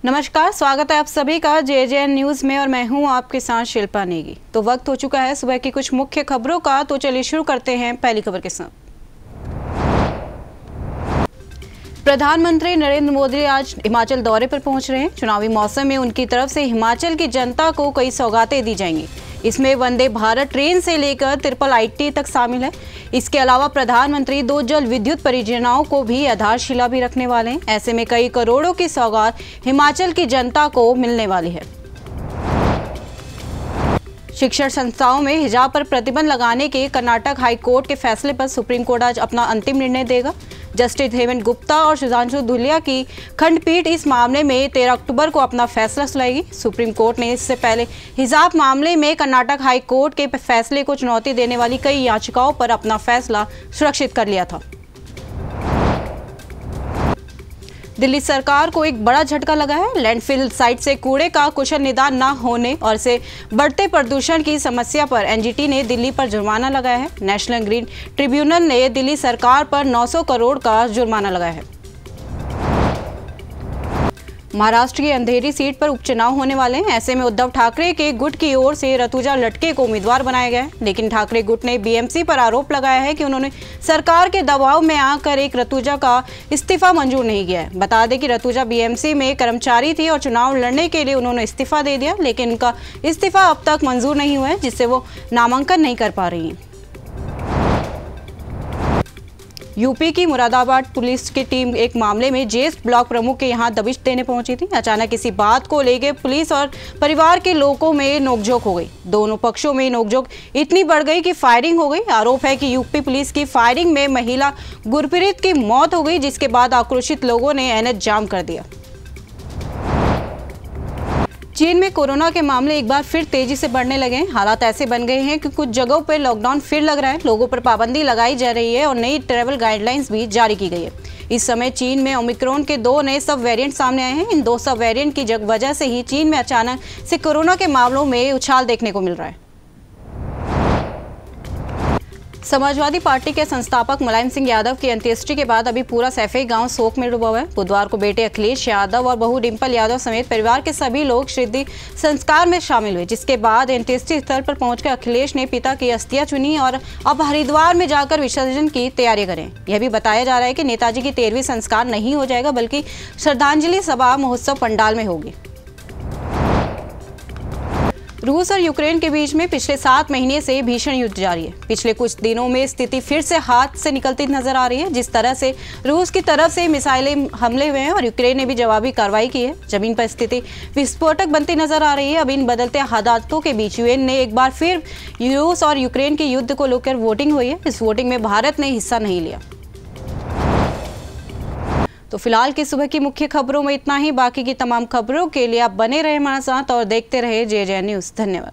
नमस्कार, स्वागत है आप सभी का JJN न्यूज़ में और मैं हूं आपके साथ शिल्पा नेगी। तो वक्त हो चुका है सुबह की कुछ मुख्य खबरों का, तो चलिए शुरू करते हैं पहली खबर के साथ। प्रधानमंत्री नरेंद्र मोदी आज हिमाचल दौरे पर पहुंच रहे हैं। चुनावी मौसम में उनकी तरफ से हिमाचल की जनता को कई सौगातें दी जाएंगी। इसमें वंदे भारत ट्रेन से लेकर IIIT तक शामिल है। इसके अलावा प्रधानमंत्री 2 जल विद्युत परियोजनाओं को भी आधारशिला भी रखने वाले हैं। ऐसे में कई करोड़ों की सौगात हिमाचल की जनता को मिलने वाली है। शिक्षण संस्थाओं में हिजाब पर प्रतिबंध लगाने के कर्नाटक हाई कोर्ट के फैसले पर सुप्रीम कोर्ट आज अपना अंतिम निर्णय देगा। जस्टिस हेमंत गुप्ता और सुधांशु धूलिया की खंडपीठ इस मामले में 13 अक्टूबर को अपना फैसला सुनाएगी। सुप्रीम कोर्ट ने इससे पहले हिजाब मामले में कर्नाटक हाई कोर्ट के फैसले को चुनौती देने वाली कई याचिकाओं पर अपना फैसला सुरक्षित कर लिया था। दिल्ली सरकार को एक बड़ा झटका लगा है। लैंडफिल साइट से कूड़े का कुशल निदान न होने और से बढ़ते प्रदूषण की समस्या पर NGT ने दिल्ली पर जुर्माना लगाया है। नेशनल ग्रीन ट्रिब्यूनल ने दिल्ली सरकार पर 900 करोड़ का जुर्माना लगाया है। महाराष्ट्र की अंधेरी सीट पर उपचुनाव होने वाले हैं। ऐसे में उद्धव ठाकरे के गुट की ओर से ऋतुजा लटके को उम्मीदवार बनाया गया है, लेकिन ठाकरे गुट ने BMC पर आरोप लगाया है कि उन्होंने सरकार के दबाव में आकर एक ऋतुजा का इस्तीफा मंजूर नहीं किया है। बता दें कि ऋतुजा BMC में कर्मचारी थी और चुनाव लड़ने के लिए उन्होंने इस्तीफा दे दिया, लेकिन उनका इस्तीफा अब तक मंजूर नहीं हुआ है, जिससे वो नामांकन नहीं कर पा रही हैं। यूपी की मुरादाबाद पुलिस की टीम एक मामले में JS ब्लॉक प्रमुख के यहां दबिश देने पहुंची थी। अचानक इसी बात को लेकर पुलिस और परिवार के लोगों में नोकझोंक हो गई। दोनों पक्षों में नोकझोंक इतनी बढ़ गई कि फायरिंग हो गई। आरोप है कि यूपी पुलिस की फायरिंग में महिला गुरप्रीत की मौत हो गई, जिसके बाद आक्रोशित लोगों ने NH जाम कर दिया। चीन में कोरोना के मामले एक बार फिर तेजी से बढ़ने लगे हैं। हालात ऐसे बन गए हैं कि कुछ जगहों पर लॉकडाउन फिर लग रहा है। लोगों पर पाबंदी लगाई जा रही है और नई ट्रैवल गाइडलाइंस भी जारी की गई है। इस समय चीन में ओमिक्रॉन के 2 नए सब वेरिएंट सामने आए हैं। इन 2 सब वेरिएंट की वजह से ही चीन में अचानक से कोरोना के मामलों में उछाल देखने को मिल रहा है। समाजवादी पार्टी के संस्थापक मुलायम सिंह यादव की अंत्येष्टि के बाद अभी पूरा सैफई गांव शोक में डूबा हुआ है। बुधवार को बेटे अखिलेश यादव और बहू डिंपल यादव समेत परिवार के सभी लोग श्रद्धा संस्कार में शामिल हुए, जिसके बाद अंत्येष्टि स्थल पर पहुंचकर अखिलेश ने पिता की अस्थियां चुनी और अब हरिद्वार में जाकर विसर्जन की तैयारी करें। यह भी बताया जा रहा है कि नेताजी की 13वीं संस्कार नहीं हो जाएगा, बल्कि श्रद्धांजलि सभा महोत्सव पंडाल में होगी। रूस और यूक्रेन के बीच में पिछले 7 महीने से भीषण युद्ध जारी है। पिछले कुछ दिनों में स्थिति फिर से हाथ से निकलती नजर आ रही है। जिस तरह से रूस की तरफ से मिसाइलें हमले हुए हैं और यूक्रेन ने भी जवाबी कार्रवाई की है, जमीन पर स्थिति विस्फोटक बनती नजर आ रही है। अब इन बदलते हालातों के बीच UN ने एक बार फिर रूस और यूक्रेन के युद्ध को लेकर वोटिंग हुई है। इस वोटिंग में भारत ने हिस्सा नहीं लिया। तो फिलहाल की सुबह की मुख्य खबरों में इतना ही। बाकी की तमाम खबरों के लिए आप बने रहे हमारे साथ और देखते रहे JJN न्यूज़। धन्यवाद।